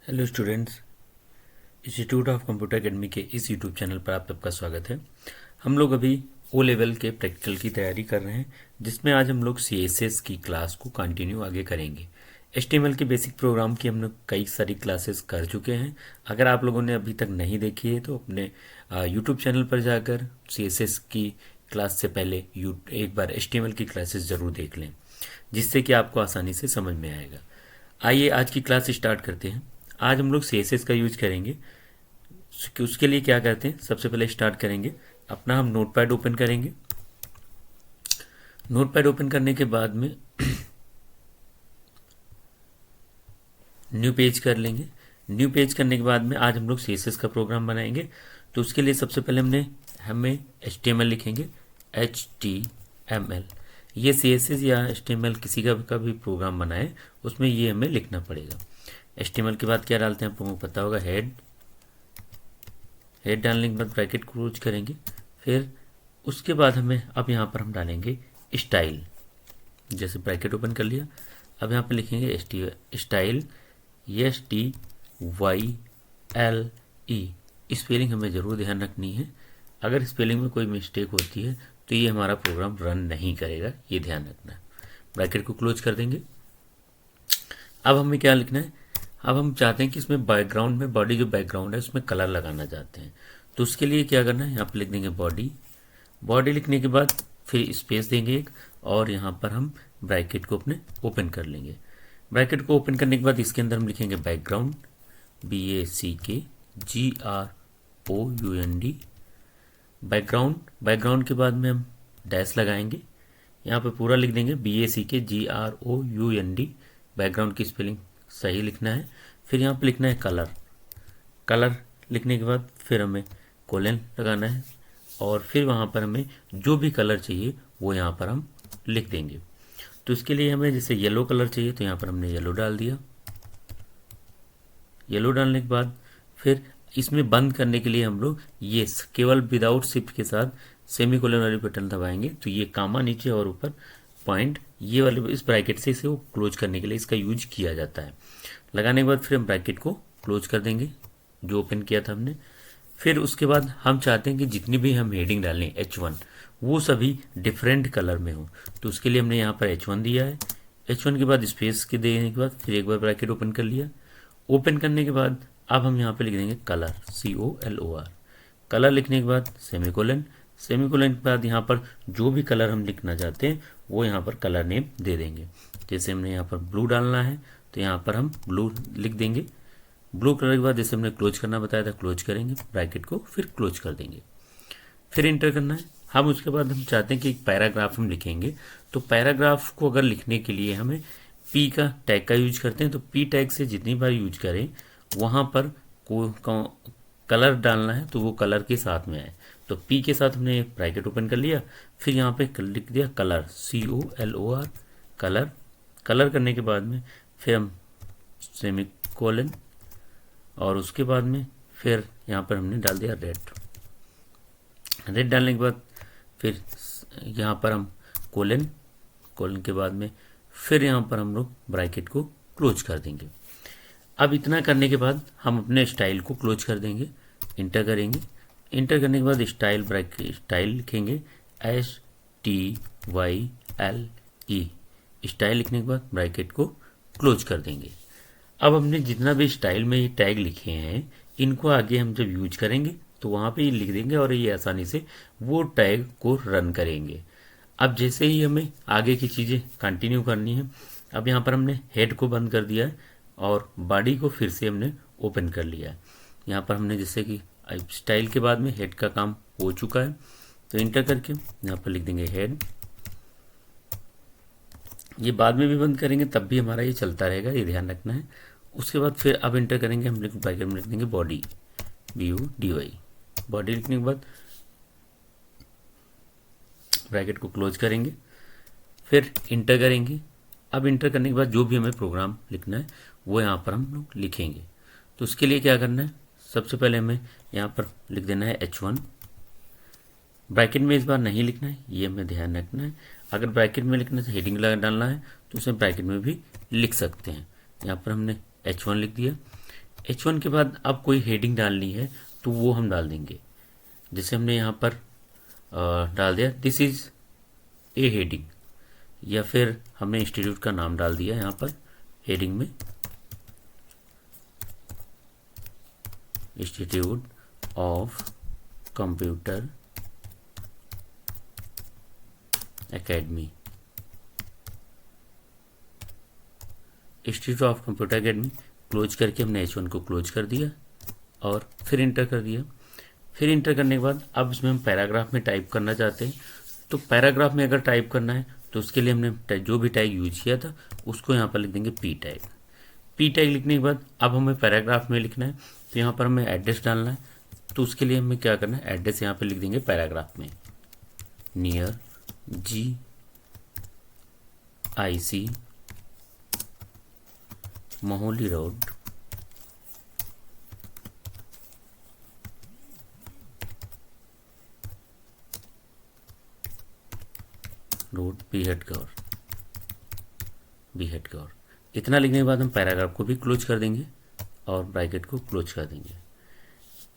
Hello students, institute of computer academy के इस YouTube channel पर आप सबका स्वागत है। हम लोग अभी ओ लेवल के प्रैक्टिकल की तैयारी कर रहे हैं, जिसमें आज हम लोग CSS की क्लास को कंटिन्यू आगे करेंगे। HTML के बेसिक प्रोग्राम की हम लोग कई सारी क्लासेस कर चुके हैं। अगर आप लोगों ने अभी तक नहीं देखी है तो अपने यूट्यूब चैनल पर जाकर CSS की क्लास से पहले एक बार HTML की क्लासेस ज़रूर देख लें, जिससे कि आपको आसानी से समझ में आएगा। आइए आज की क्लास स्टार्ट करते हैं। आज हम लोग CSS का यूज करेंगे। उसके लिए क्या करते हैं, सबसे पहले स्टार्ट करेंगे अपना हम नोटपैड ओपन करेंगे। नोटपैड ओपन करने के बाद में न्यू पेज कर लेंगे। न्यू पेज करने के बाद में आज हम लोग CSS का प्रोग्राम बनाएंगे। तो उसके लिए सबसे पहले हमें HTML लिखेंगे, HTML। ये CSS या HTML किसी का भी प्रोग्राम बनाए उसमें ये हमें लिखना पड़ेगा। HTML के बाद क्या डालते हैं आप लोगों को पता होगा, हेड डालने के बाद ब्रैकेट क्लोज करेंगे। फिर उसके बाद हमें अब यहाँ पर हम डालेंगे स्टाइल। जैसे ब्रैकेट ओपन कर लिया, अब यहाँ पे लिखेंगे स्टाइल, STYLE। स्पेलिंग हमें ज़रूर ध्यान रखनी है। अगर स्पेलिंग में कोई मिस्टेक होती है तो ये हमारा प्रोग्राम रन नहीं करेगा, ये ध्यान रखना है। ब्रैकेट को क्लोज कर देंगे। अब हमें क्या लिखना है, अब हम चाहते हैं कि इसमें बैकग्राउंड में बॉडी जो बैकग्राउंड है उसमें कलर लगाना चाहते हैं। तो उसके लिए क्या करना है, यहाँ पर लिख देंगे बॉडी। बॉडी लिखने के बाद फिर स्पेस देंगे एक, और यहाँ पर हम ब्रैकेट को अपने ओपन कर लेंगे। ब्रैकेट को ओपन करने के बाद इसके अंदर हम लिखेंगे बैकग्राउंड, BACKGROUND। बैकग्राउंड के बाद में हम डैश लगाएंगे, यहाँ पे पूरा लिख देंगे BACKGROUND। बैकग्राउंड की स्पेलिंग सही लिखना है। फिर यहाँ पे लिखना है कलर। कलर लिखने के बाद फिर हमें कोलन लगाना है, और फिर वहाँ पर हमें जो भी कलर चाहिए वो यहाँ पर हम लिख देंगे। तो इसके लिए हमें जैसे येलो कलर चाहिए तो यहाँ पर हमने येलो डाल दिया। येलो डालने के बाद फिर इसमें बंद करने के लिए हम लोग ये केवल विदाउट शिफ्ट के साथ सेमीकोलन वाली बटन दबाएंगे, तो ये कामा नीचे और ऊपर पॉइंट, ये वाले इस ब्रैकेट से इसे वो क्लोज करने के लिए इसका यूज किया जाता है। लगाने के बाद फिर हम ब्रैकेट को क्लोज कर देंगे जो ओपन किया था हमने। फिर उसके बाद हम चाहते हैं कि जितनी भी हम हेडिंग डालें H1 वो सभी डिफरेंट कलर में हो। तो उसके लिए हमने यहाँ पर H1 दिया है। H1 के बाद स्पेस के देने के बाद फिर एक बार ब्रैकेट ओपन कर लिया। ओपन करने के बाद अब हम यहाँ पे लिख देंगे कलर, COLOR। कलर लिखने के बाद सेमीकोलन। सेमीकोलन के बाद यहाँ पर जो भी कलर हम लिखना चाहते हैं वो यहाँ पर कलर नेम दे देंगे। जैसे हमने यहाँ पर ब्लू डालना है तो यहाँ पर हम ब्लू लिख देंगे। ब्लू कलर के बाद जैसे हमने क्लोज करना बताया था, क्लोज करेंगे ब्रैकेट को, फिर क्लोज कर देंगे। फिर इंटर करना है। हम उसके बाद हम चाहते हैं कि एक पैराग्राफ हम लिखेंगे, तो पैराग्राफ को अगर लिखने के लिए हमें P का टैग का यूज करते हैं। तो P टैग से जितनी बार यूज करें वहाँ पर कलर डालना है तो वो कलर के साथ में आए। तो P के साथ हमने ब्रैकेट ओपन कर लिया, फिर यहाँ पे लिख दिया कलर, COLOR, कलर। कलर करने के बाद में फिर हम सेमीकोलन, और उसके बाद में फिर यहाँ पर हमने डाल दिया रेड। रेड डालने के बाद फिर यहाँ पर हम कोलन के बाद में फिर यहाँ पर हम लोग ब्रैकेट को क्लोज कर देंगे। अब इतना करने के बाद हम अपने स्टाइल को क्लोज कर देंगे, इंटर करेंगे। इंटर करने के बाद स्टाइल लिखेंगे, STYLE। स्टाइल लिखने के बाद ब्रैकेट को क्लोज कर देंगे। अब हमने जितना भी स्टाइल में ये टैग लिखे हैं इनको आगे हम जब यूज करेंगे तो वहाँ पे लिख देंगे और ये आसानी से वो टैग को रन करेंगे। अब जैसे ही हमें आगे की चीज़ें कंटिन्यू करनी है, अब यहाँ पर हमने हेड को बंद कर दिया है और बॉडी को फिर से हमने ओपन कर लिया है। यहाँ पर हमने जैसे कि स्टाइल के बाद में हेड का काम हो चुका है, तो इंटर करके यहाँ पर लिख देंगे हेड। ये बाद में भी बंद करेंगे तब भी हमारा ये चलता रहेगा, ये ध्यान रखना है। उसके बाद फिर अब इंटर करेंगे, हम ब्रैकेट में लिख देंगे बॉडी, BODY। बॉडी लिखने के बाद ब्रैकेट को क्लोज करेंगे, फिर इंटर करेंगे। अब इंटर करने के बाद जो भी हमें प्रोग्राम लिखना है वो यहाँ पर हम लोग लिखेंगे। तो उसके लिए क्या करना है, सबसे पहले हमें यहाँ पर लिख देना है H1। ब्रैकेट में इस बार नहीं लिखना है, ये हमें ध्यान रखना है। अगर ब्रैकेट में लिखना है हेडिंग डालना है तो उसे ब्रैकेट में भी लिख सकते हैं। यहाँ पर हमने H1 लिख दिया। H1 के बाद अब कोई हेडिंग डालनी है तो वो हम डाल देंगे। जैसे हमने यहाँ पर डाल दिया दिस इज ए हेडिंग, या फिर हमने इंस्टीट्यूट का नाम डाल दिया यहाँ पर हेडिंग में, institute of computer academy, institute of computer academy. Close करके हमने H1 को क्लोज कर दिया और फिर इंटर कर दिया। फिर इंटर करने के बाद अब इसमें हम पैराग्राफ में टाइप करना चाहते हैं, तो पैराग्राफ में अगर टाइप करना है तो उसके लिए हमने जो भी टैग यूज किया था उसको यहाँ पर लिख देंगे पी टैग। पी टैग लिखने के बाद अब हमें पैराग्राफ में लिखना है, तो यहाँ पर हमें एड्रेस डालना है, तो उसके लिए हमें क्या करना है, एड्रेस यहाँ पर लिख देंगे पैराग्राफ में, नियर GIC मोहाली रोड बीहटगढ़। इतना लिखने के बाद हम पैराग्राफ को भी क्लोज कर देंगे और ब्रैकेट को क्लोज कर देंगे।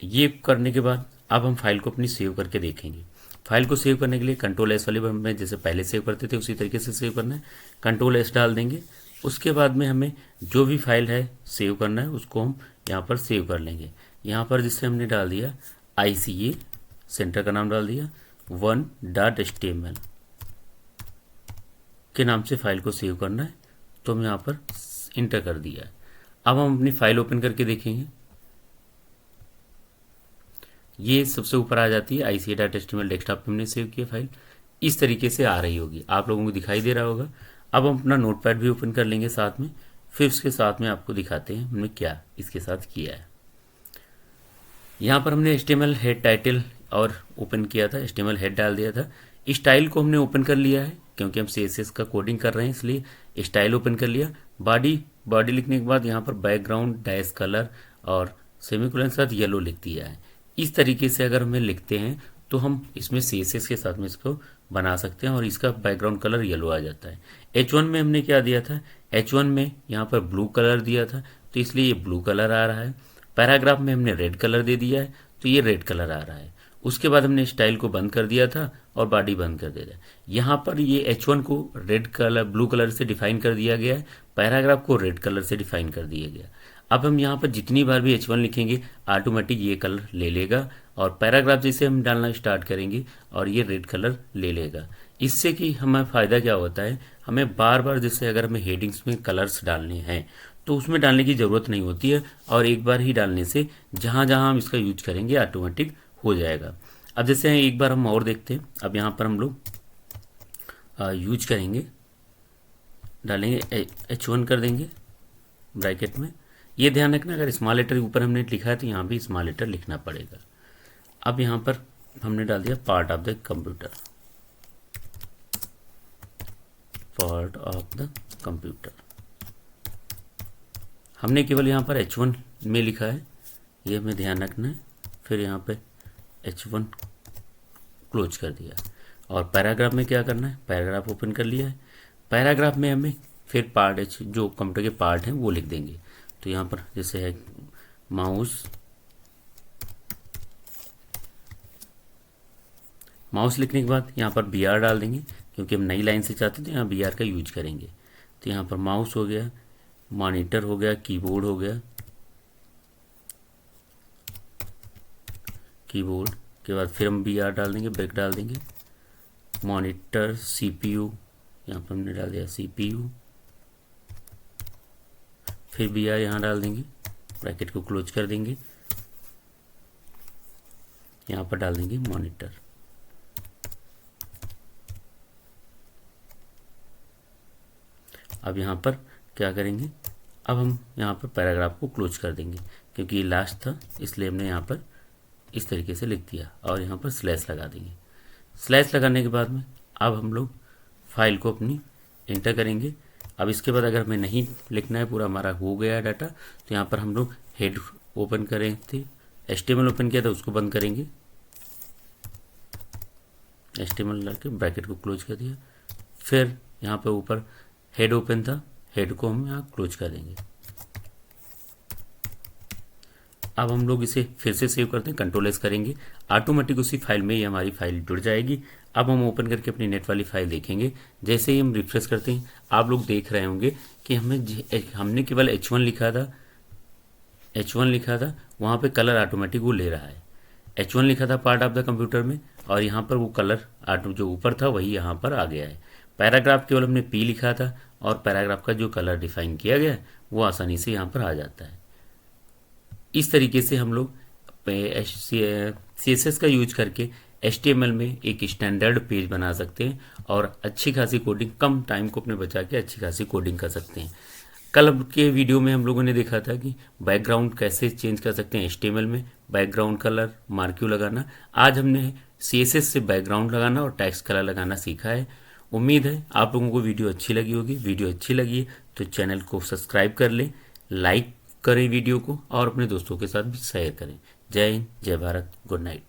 ये करने के बाद अब हम फाइल को अपनी सेव करके देखेंगे। फाइल को सेव करने के लिए कंट्रोल S वाले बटन में जैसे पहले सेव करते थे उसी तरीके से सेव करना है, कंट्रोल S डाल देंगे। उसके बाद में हमें जो भी फाइल है सेव करना है उसको हम यहाँ पर सेव कर लेंगे। यहाँ पर जिससे हमने डाल दिया ICA, सेंटर का नाम डाल दिया 1.html के नाम से फाइल को सेव करना है, तो हम यहाँ पर इंटर कर दिया है। अब हम अपनी फाइल ओपन करके देखेंगे, ये सबसे ऊपर आ जाती है ICA.html, डेस्कटॉप पे हमने सेव किया फाइल, इस तरीके से आ रही होगी, आप लोगों को दिखाई दे रहा होगा। अब हम अपना नोटपैड भी ओपन कर लेंगे साथ में, फिर उसके साथ में आपको दिखाते हैं हमने क्या इसके साथ किया है। यहाँ पर हमने HTML हेड टाइटल और ओपन किया था, HTML हेड डाल दिया था। स्टाइल को हमने ओपन कर लिया है क्योंकि हम CSS का कोडिंग कर रहे हैं, इसलिए स्टाइल ओपन कर लिया। बॉडी लिखने के बाद यहाँ पर बैकग्राउंड डैश कलर और सेमीकोलन के साथ येलो लिख दिया है। इस तरीके से अगर हमें लिखते हैं तो हम इसमें CSS के साथ में इसको बना सकते हैं और इसका बैकग्राउंड कलर येलो आ जाता है। H1 में हमने क्या दिया था, H1 में यहाँ पर ब्लू कलर दिया था तो इसलिए ये ब्लू कलर आ रहा है। पैराग्राफ में हमने रेड कलर दे दिया है तो ये रेड कलर आ रहा है। उसके बाद हमने स्टाइल को बंद कर दिया था और बॉडी बंद कर दिया था। यहाँ पर ये H1 को रेड कलर ब्लू कलर से डिफाइन कर दिया गया है, पैराग्राफ को रेड कलर से डिफाइन कर दिया गया। अब हम यहाँ पर जितनी बार भी H1 लिखेंगे ऑटोमेटिक ये कलर ले लेगा और पैराग्राफ जैसे हम डालना स्टार्ट करेंगे और ये रेड कलर ले लेगा। इससे कि हमें फ़ायदा क्या होता है, हमें बार बार जैसे अगर हमें हेडिंग्स में कलर्स डालने हैं तो उसमें डालने की ज़रूरत नहीं होती है और एक बार ही डालने से जहाँ जहाँ हम इसका यूज करेंगे ऑटोमेटिक हो जाएगा। अब जैसे एक बार हम और देखते हैं, अब यहाँ पर हम लोग यूज करेंगे, डालेंगे H1 कर देंगे ब्रैकेट में। ये ध्यान रखना अगर स्मॉल लेटर ऊपर हमने लिखा है तो यहाँ भी स्मॉल लेटर लिखना पड़ेगा। अब यहाँ पर हमने डाल दिया part of the computer, part of the computer. हमने केवल यहाँ पर H1 में लिखा है, ये हमें ध्यान रखना है। फिर यहाँ पे H1 क्लोज कर दिया और पैराग्राफ में क्या करना है, पैराग्राफ ओपन कर लिया है। पैराग्राफ में हमें फिर पार्ट H जो कंप्यूटर के पार्ट हैं वो लिख देंगे। तो यहाँ पर जैसे है माउस लिखने के बाद यहाँ पर BR डाल देंगे क्योंकि हम नई लाइन से चाहते थे, यहाँ BR का यूज करेंगे। तो यहाँ पर माउस हो गया, मॉनिटर हो गया, कीबोर्ड हो गया, कीबोर्ड के बाद फिर हम BR डाल देंगे, ब्रेक डाल देंगे, मॉनिटर, CPU, यहाँ पर हमने डाल दिया CPU, फिर BR यहाँ डाल देंगे, ब्रैकेट को क्लोज कर देंगे, यहाँ पर डाल देंगे मॉनिटर। अब यहाँ पर क्या करेंगे, अब हम यहाँ पर पैराग्राफ को क्लोज कर देंगे क्योंकि ये लास्ट था इसलिए हमने यहाँ पर इस तरीके से लिख दिया और यहाँ पर स्लैश लगा देंगे। स्लैश लगाने के बाद में अब हम लोग फाइल को अपनी एंटर करेंगे। अब इसके बाद अगर हमें नहीं लिखना है, पूरा हमारा हो गया है डाटा, तो यहाँ पर हम लोग हेड ओपन करें थे, HTML ओपन किया था उसको बंद करेंगे, HTML लगा के ब्रैकेट को क्लोज कर दिया। फिर यहाँ पर ऊपर हेड ओपन था, हेड को हम यहाँ क्लोज कर देंगे। अब हम लोग इसे फिर से सेव करते हैं, कंट्रोल एस करेंगे, ऑटोमेटिक उसी फाइल में ही हमारी फाइल जुड़ जाएगी। अब हम ओपन करके अपनी नेट वाली फाइल देखेंगे। जैसे ही हम रिफ्रेश करते हैं आप लोग देख रहे होंगे कि हमने केवल H1 लिखा था, वहाँ पे कलर ऑटोमेटिक वो ले रहा है। H1 लिखा था पार्ट ऑफ द कंप्यूटर में, और यहाँ पर वो कलर ऑटो जो ऊपर था वही यहाँ पर आ गया है। पैराग्राफ केवल हमने P लिखा था, और पैराग्राफ का जो कलर डिफाइन किया गया है वो आसानी से यहाँ पर आ जाता है। इस तरीके से हम लोग CSS का यूज करके HTML में एक स्टैंडर्ड पेज बना सकते हैं, और अच्छी खासी कोडिंग, कम टाइम को अपने बचा के अच्छी खासी कोडिंग कर सकते हैं। कल के वीडियो में हम लोगों ने देखा था कि बैकग्राउंड कैसे चेंज कर सकते हैं HTML में, बैकग्राउंड कलर मार्क्यू लगाना। आज हमने CSS से बैकग्राउंड लगाना और टेक्स्ट कलर लगाना सीखा है। उम्मीद है आप लोगों को वीडियो अच्छी लगी होगी। वीडियो अच्छी लगी है तो चैनल को सब्सक्राइब कर लें, लाइक करें वीडियो को, और अपने दोस्तों के साथ भी शेयर करें। जय हिंद, जय भारत, गुड नाइट।